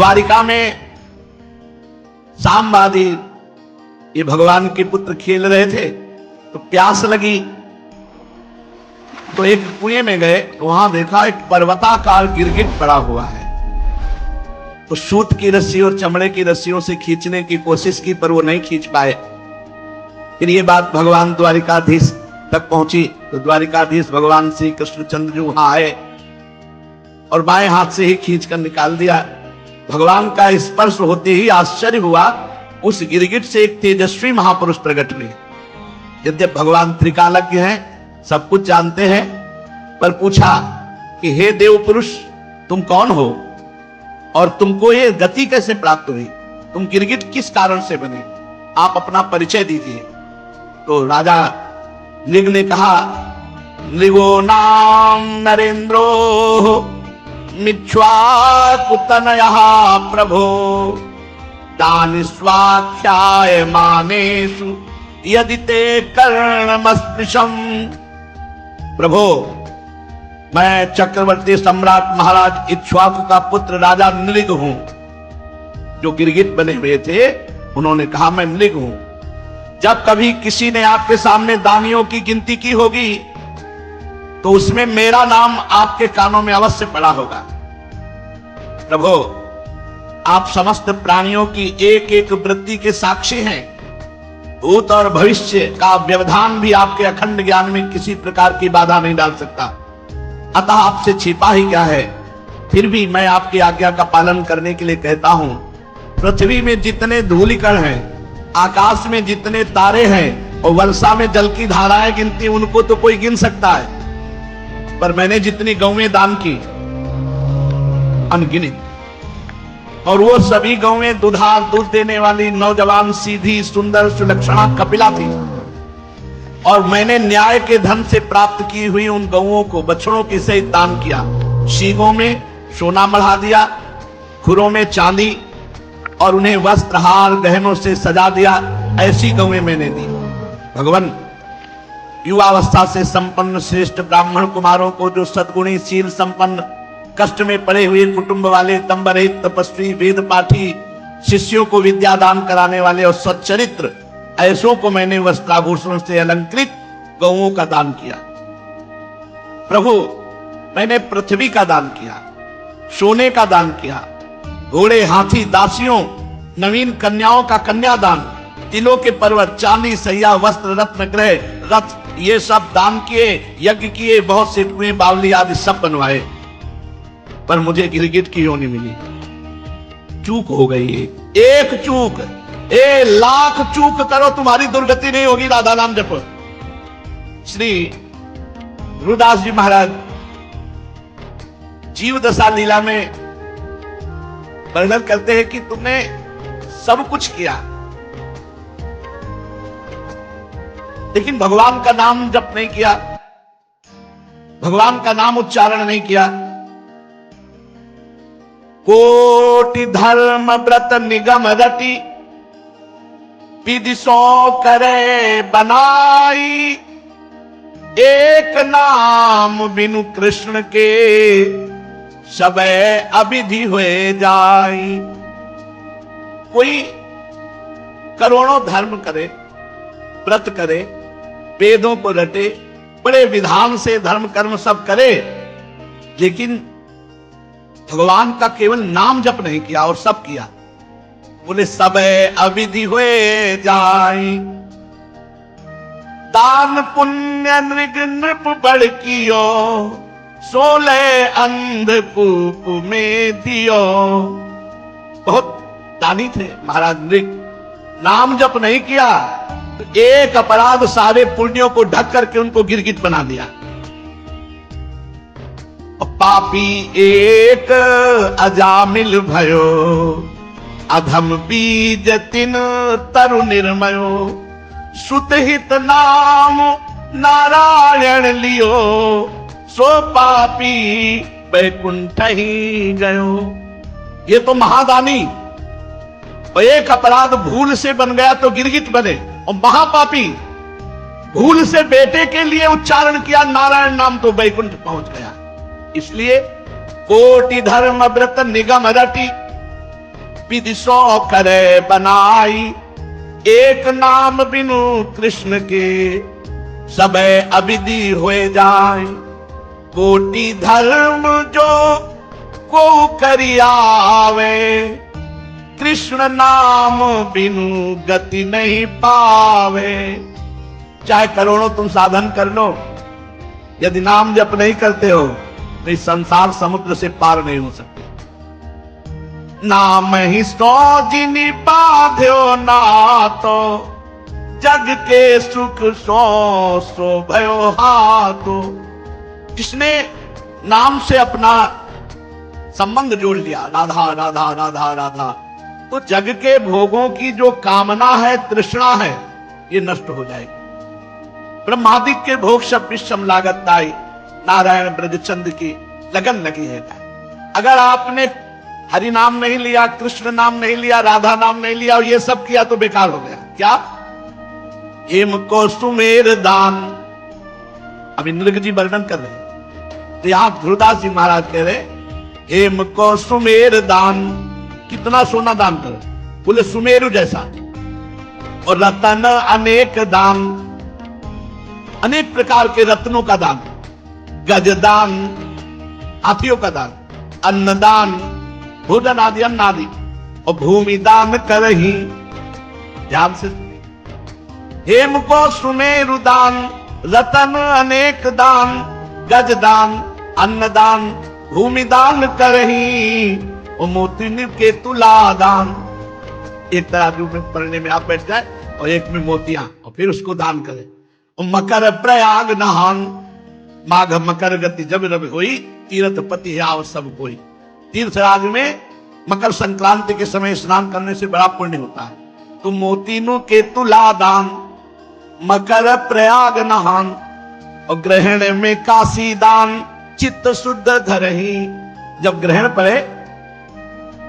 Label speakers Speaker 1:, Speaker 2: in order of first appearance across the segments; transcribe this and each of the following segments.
Speaker 1: द्वारिका में सांबादी ये भगवान के पुत्र खेल रहे थे, तो प्यास लगी, तो एक कुएं में गए, तो वहां देखा एक पर्वताकार गिरगिट पड़ा हुआ है। तो सूत की रस्सी और चमड़े की रस्सियों से खींचने की कोशिश की, पर वो नहीं खींच पाए। फिर ये बात भगवान द्वारिकाधीश तक पहुंची, तो द्वारिकाधीश भगवान श्री कृष्णचंद्र जी वहां आए और बाएं हाथ से ही खींचकर निकाल दिया। भगवान का स्पर्श होते ही आश्चर्य हुआ, उस गिरगिट से एक तेजस्वी महापुरुष प्रकट हुए। यद्यप भगवान त्रिकालज्ञ हैं, सब कुछ जानते हैं, पर पूछा कि हे देव पुरुष, तुम कौन हो और तुमको ये गति कैसे प्राप्त हुई? तुम गिरगिट किस कारण से बने? आप अपना परिचय दीजिए। तो राजा नृग ने कहा, नृगो नाम नरेंद्रो मिच्छ्वाकुतनयः प्रभो तानि स्वाख्याय मानेषु यदि ते कर्णमस्पृशम्। प्रभो, मैं चक्रवर्ती सम्राट महाराज इक्ष्वाकु का पुत्र राजा नृग हूं। जो गिरगिट बने हुए थे उन्होंने कहा, मैं नृग हूं। जब कभी किसी ने आपके सामने दानियों की गिनती की होगी तो उसमें मेरा नाम आपके कानों में अवश्य पड़ा होगा। प्रभो, आप समस्त प्राणियों की एक एक वृत्ति के साक्षी हैं। भूत और भविष्य का व्यवधान भी आपके अखंड ज्ञान में किसी प्रकार की बाधा नहीं डाल सकता। अतः आपसे छिपा ही क्या है। फिर भी मैं आपकी आज्ञा का पालन करने के लिए कहता हूं। पृथ्वी में जितने धूलिकण हैं, आकाश में जितने तारे हैं और वर्षा में जल की धाराएं गिनती, उनको तो कोई गिन सकता है, पर मैंने जितनी गौएं दान की अनगिनत, और वो सभी गौएं दुधार दूध देने वाली नौजवान सीधी सुंदर सुलक्षणा कपिला थी। और मैंने न्याय के धन से प्राप्त की हुई उन गौओं को बछड़ों के सहित दान किया। शींगों में सोना मढ़ा दिया, खुरों में चांदी, और उन्हें वस्त्र हार गहनों से सजा दिया। ऐसी गौएं मैंने दी। भगवान, युवावस्था से संपन्न श्रेष्ठ ब्राह्मण कुमारों को, जो सद्गुणी शील संपन्न कष्ट में पड़े हुए कुटुंब वाले तंबरहित तपस्वी वेद पाठी शिष्यों को विद्या दान कराने वाले और सच्चरित्र ऐसों को मैंने वस्त्राभूषण से अलंकृत गौओं का दान किया। प्रभु, मैंने पृथ्वी का दान किया, सोने का दान किया, घोड़े हाथी दासियों नवीन कन्याओं का कन्यादान, तिलों के पर्वत, चांदी सैया वस्त्र रत्न ग्रह रथ, ये सब दान किए, यज्ञ किए, बहुत से कुएं बावली आदि सब बनवाए, पर मुझे गिरगिट की योनि मिली। चूक हो गई, एक चूक, ए लाख चूक करो तुम्हारी दुर्गति नहीं होगी। राधा नाम जपो। श्री गुरुदास जी महाराज जीव दशा लीला में वर्णन करते हैं कि तुमने सब कुछ किया, लेकिन भगवान का नाम जप नहीं किया, भगवान का नाम उच्चारण नहीं किया। कोटि धर्म व्रत निगम रति विधि सो करे बनाई, एक नाम बिनु कृष्ण के सबे अविधि हुए जाई। कोई करोड़ों धर्म करे, व्रत करे, वेदों को रटे, बड़े विधान से धर्म कर्म सब करे, लेकिन भगवान का केवल नाम जप नहीं किया और सब किया। बोले सबे अविधि हुए जाई। दान पुण्य नृग नृप बड़ कियो, 16 अंधकूप में दियो। बहुत दानी थे महाराज नृग। नाम जप नहीं किया तो एक अपराध सारे पुण्यों को ढक करके उनको गिरगिट बना दिया। पापी एक अजामिल भयो, अधम बीज तिन तरु निर्मयो। सुतहित नाम नारायण लियो, सो पापी बैकुंठ ही गयो। ये तो महादानी, एक अपराध भूल से बन गया तो गिरगिट बने, और महापापी भूल से बेटे के लिए उच्चारण किया नारायण नाम तो बैकुंठ पहुंच गया। इसलिए कोटि धर्म व्रत निगम रटि विधि 100 करे बनाई, एक नाम बिनु कृष्ण के सबे अविधि होए जाए। कोटि धर्म जो को करियावे, कृष्ण नाम बिनु गति नहीं पावे। चाहे करोड़ों तुम साधन कर लो, यदि नाम जप नहीं करते हो तो इस संसार समुद्र से पार नहीं हो सकते। नाम ही सो जिनि बाध्यो नातो, जग के सुख सो भयो हाथो। जिसने नाम से अपना संबंध जोड़ लिया, राधा राधा राधा राधा, तो जग के भोगों की जो कामना है, तृष्णा है, ये नष्ट हो जाएगी। ब्रह्मादिक के भोग सब विषम लागत दाई, नारायण ब्रजचंद की लगन लगी है। अगर आपने हरि नाम नहीं लिया, कृष्ण नाम नहीं लिया, राधा नाम नहीं लिया और ये सब किया तो बेकार हो गया। क्या? हेम को सुमेर दान, अभी नृग जी वर्णन कर रहे हैं, तो यहां ध्रुवदास जी महाराज कह रहे, हेम को सुमेर दान, कितना सोना दान कर, बोले सुमेरु जैसा। और रतन अनेक दान, अनेक प्रकार के रत्नों का दान, गजदान, हाथियों का दान, अन्नदान, भोजन आदि अन्न आदि, और भूमि दान करही। ध्यान से, हेम को सुमेरु दान, रतन अनेक दान, गजदान, अन्नदान, भूमि दान करही, और मोती के तुला दान। एक तराजू में पढ़ने में आप बैठ जाए और एक में मोतियां, और फिर उसको दान करें। और मकर प्रयाग नहान, माघ मकर गति जब रवि हुई, तीर्थ पति आव सब कोई। तीर्थराज में मकर संक्रांति के समय स्नान करने से बड़ा पुण्य होता है। तो मोतीनु के तुला दान, मकर प्रयाग नहान, और ग्रहण में काशी दान, चित्त शुद्ध धरही। जब ग्रहण पड़े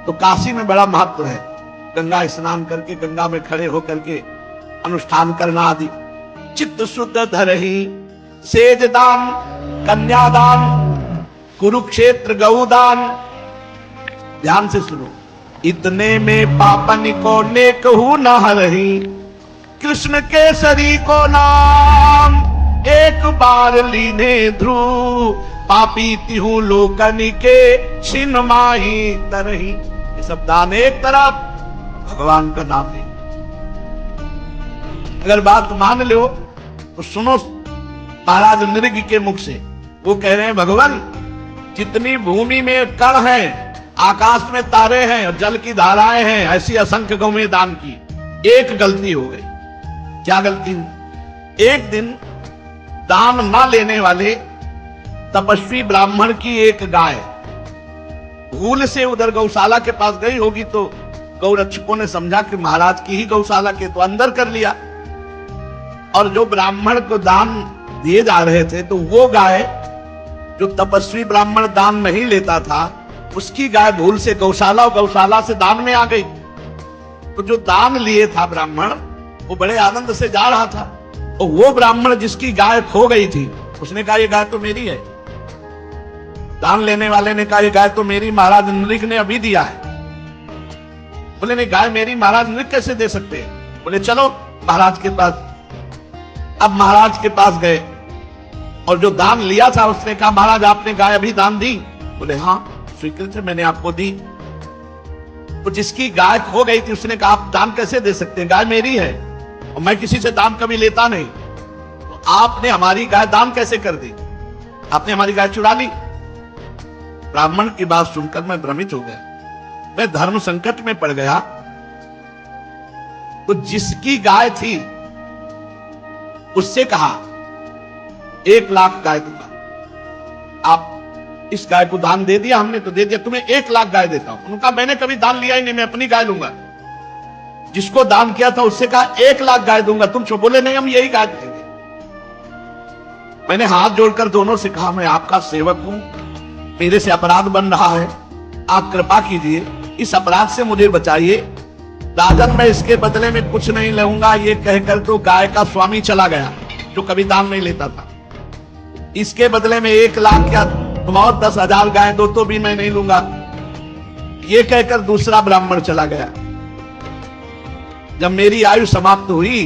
Speaker 1: तो काशी में बड़ा महत्व है, गंगा स्नान करके गंगा में खड़े होकर के अनुष्ठान करना आदि। चित्त शुद्ध धरही, सेज दान, कन्यादान, कुरुक्षेत्र गौदान। ध्यान से सुनो, इतने में पापन को नेकहू न हरही, कृष्ण केसरी को नाम एक बार लीने ध्रुव, पापी तिहु लोकनि के छिन माही तरही। ये सब दान एक तरफ, भगवान का नाम नहीं। अगर बात मान लो तो सुनो महाराज नृग के मुख से, वो कह रहे हैं भगवान जितनी भूमि में कण है, आकाश में तारे हैं और जल की धाराएं हैं, ऐसी असंख्य गौएं दान की, एक गलती हो गई। क्या गलती? एक दिन दान ना लेने वाले तपस्वी ब्राह्मण की एक गाय भूल से उधर गौशाला के पास गई होगी, तो गौरक्षकों ने समझा कि महाराज की ही गौशाला के, तो अंदर कर लिया। और जो ब्राह्मण को दान दिए जा रहे थे, तो वो गाय जो तपस्वी ब्राह्मण दान नहीं लेता था, उसकी गाय भूल से गौशाला और गौशाला से दान में आ गई। तो जो दान लिए था ब्राह्मण, वो बड़े आनंद से जा रहा था, और वो ब्राह्मण जिसकी गाय खो गई थी, उसने कहा ये गाय तो मेरी है। दान लेने वाले ने कहा ये गाय तो मेरी, महाराज नृग ने अभी दिया है। बोले नहीं, गाय मेरी महाराज नृग कैसे दे सकते हैं? बोले चलो महाराज के पास। अब महाराज के पास गए और जो दान लिया था उसने कहा महाराज आपने गाय अभी दान दी? बोले हाँ स्वीकृत है, मैंने आपको दी। तो जिसकी गाय खो गई थी उसने कहा आप दान कैसे दे सकते हैं, गाय मेरी है और मैं किसी से दान कभी लेता नहीं, तो आपने हमारी गाय दान कैसे कर दी? आपने हमारी गाय चुरा ली। ब्राह्मण की बात सुनकर मैं भ्रमित हो गया, मैं धर्म संकट में पड़ गया। तो जिसकी गाय थी उससे कहा 1 लाख गाय दूंगा, आप इस गाय को दान दे दिया हमने तो दे दिया, तुम्हें 1 लाख गाय देता हूं। उनका मैंने कभी दान लिया ही नहीं, मैं अपनी गाय लूंगा। जिसको दान किया था उससे कहा 1 लाख गाय दूंगा, तुम छो बोले नहीं हम यही गाय देंगे। मैंने हाथ जोड़कर दोनों से कहा मैं आपका सेवक हूं, मेरे से अपराध बन रहा है, आप कृपा कीजिए, इस अपराध से मुझे बचाइए। राजन मैं इसके बदले में कुछ नहीं लूंगा, ये कहकर तो गाय का स्वामी चला गया जो कभी दान नहीं लेता था। इसके बदले में 1 लाख या तुम और 10,000 गाय दो तो भी मैं नहीं लूंगा। ये कहकर दूसरा ब्राह्मण चला गया। जब मेरी आयु समाप्त हुई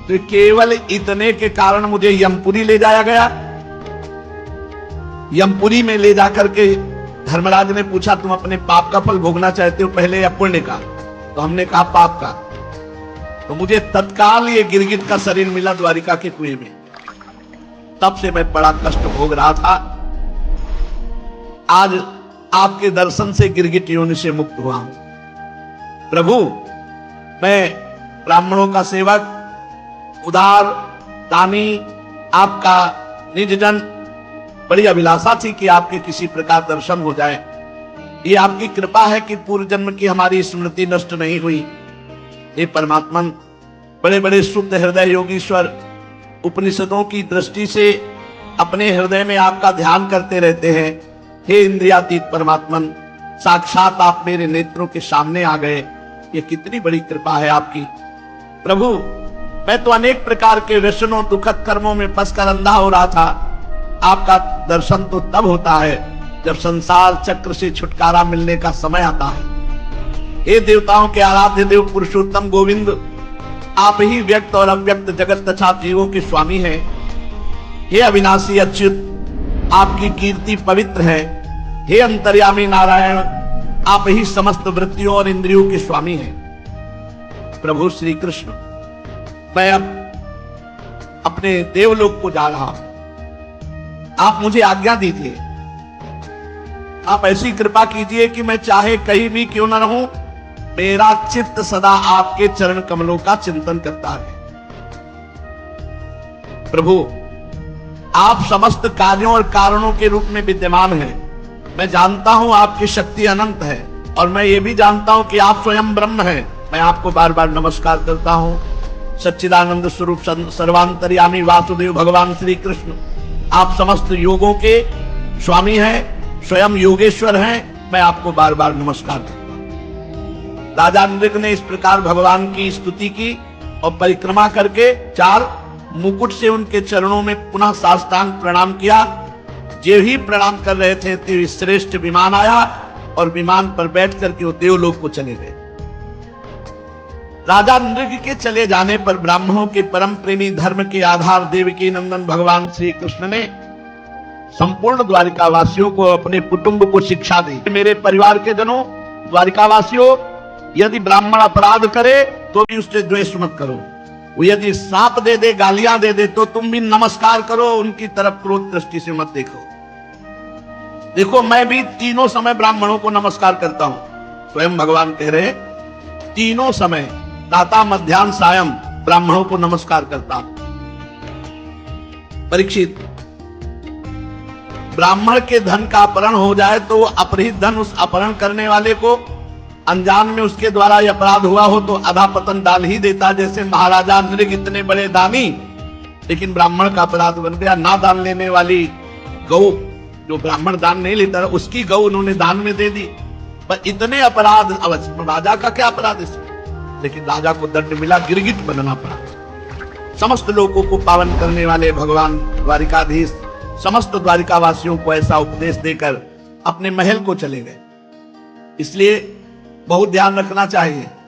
Speaker 1: तो केवल इतने के कारण मुझे यमपुरी ले जाया गया। यमपुरी में ले जाकर के धर्मराज ने पूछा, तुम अपने पाप का फल भोगना चाहते हो पहले या पुण्य का? तो हमने कहा पाप का। तो मुझे तत्काल ये गिरगिट का शरीर मिला द्वारिका के कुएं में। तब से मैं बड़ा कष्ट भोग रहा था। आज आपके दर्शन से गिरगिट योनि से मुक्त हुआ हूं। प्रभु, मैं ब्राह्मणों का सेवक, उदार दानी, आपका निजजन, बड़ी अभिलाषा थी कि आपके किसी प्रकार दर्शन हो जाए। ये आपकी कृपा है कि पूर्व जन्म की हमारी स्मृति नष्ट नहीं हुई। हे परमात्मन, बड़े बड़े शुद्ध हृदय योगीश्वर उपनिषदों की दृष्टि से अपने हृदय में आपका ध्यान करते रहते हैं। हे इंद्रियातीत परमात्मन, साक्षात आप मेरे नेत्रों के सामने आ गए। ये कितनी बड़ी कृपा है आपकी। प्रभु, मैं तो अनेक प्रकार के व्यसनों दुखद कर्मों में फंसकर अंधा हो रहा था। आपका दर्शन तो तब होता है जब संसार चक्र से छुटकारा मिलने का समय आता है। हे देवताओं के आराध्य देव पुरुषोत्तम गोविंद, आप ही व्यक्त और अव्यक्त जगत तथा जीवों के स्वामी हैं। हे अविनाशी अच्युत, आपकी कीर्ति पवित्र है। हे अंतर्यामी नारायण, आप ही समस्त वृत्तियों और इंद्रियों के स्वामी हैं। प्रभु श्री कृष्ण, मैं अब अपने देवलोक को जा रहा हूं। आप मुझे आज्ञा दीजिए। आप ऐसी कृपा कीजिए कि मैं चाहे कहीं भी क्यों न रहूं, मेरा चित्त सदा आपके चरण कमलों का चिंतन करता है। प्रभु, आप समस्त कार्यों और कारणों के रूप में विद्यमान हैं। मैं जानता हूं आपकी शक्ति अनंत है और मैं ये भी जानता हूं कि आप स्वयं ब्रह्म हैं। मैं आपको बार बार नमस्कार करता हूं। सच्चिदानंद स्वरूप सर्वांतर्यामी वासुदेव भगवान श्री कृष्ण, आप समस्त योगों के स्वामी हैं, स्वयं योगेश्वर हैं। मैं आपको बार बार नमस्कार करता हूं। राजा नृग ने इस प्रकार भगवान की स्तुति की और परिक्रमा करके 4 मुकुट से उनके चरणों में पुनः साष्टांग प्रणाम किया। जो ही प्रणाम कर रहे थे तो श्रेष्ठ विमान आया और विमान पर बैठ करके वो देवलोक को चले गए। राजा नृग के चले जाने पर ब्राह्मणों के परम प्रेमी, धर्म के आधार देवकी नंदन भगवान श्री कृष्ण ने संपूर्ण द्वारिका वासियों को, अपने कुटुंब को शिक्षा दी। मेरे परिवार के जनों, द्वारिका वासियों, यदि ब्राह्मण अपराध करे तो भी उससे द्वेष मत करो। वो यदि सांप दे दे, गालियां दे दे, तो तुम भी नमस्कार करो, उनकी तरफ क्रोध दृष्टि से मत देखो। देखो, मैं भी तीनों समय ब्राह्मणों को नमस्कार करता हूं। स्वयं भगवान कह रहे, तीनों समय प्रातः मध्याह्न सायं ब्राह्मणों को नमस्कार करता हूं। परीक्षित, ब्राह्मण के धन का अपहरण हो जाए तो अपहृत धन उस अपहरण करने वाले को, अनजान में उसके द्वारा यह अपराध हुआ हो तो अधापतन डाल ही देता। जैसे महाराजा नृग इतने बड़े दानी, लेकिन ब्राह्मण का अपराध बन गया। ना दान लेने वाली गौ, जो ब्राह्मण दान नहीं लेता, उसकी गौ उन्होंने दान में दे दी। पर इतने अपराध, राजा का क्या अपराध इसमें? लेकिन राजा को दंड मिला, गिरगिट बनना पड़ा। समस्त लोगों को पावन करने वाले भगवान द्वारिकाधीश समस्त द्वारिका वासियों को ऐसा उपदेश देकर अपने महल को चले गए। इसलिए बहुत ध्यान रखना चाहिए।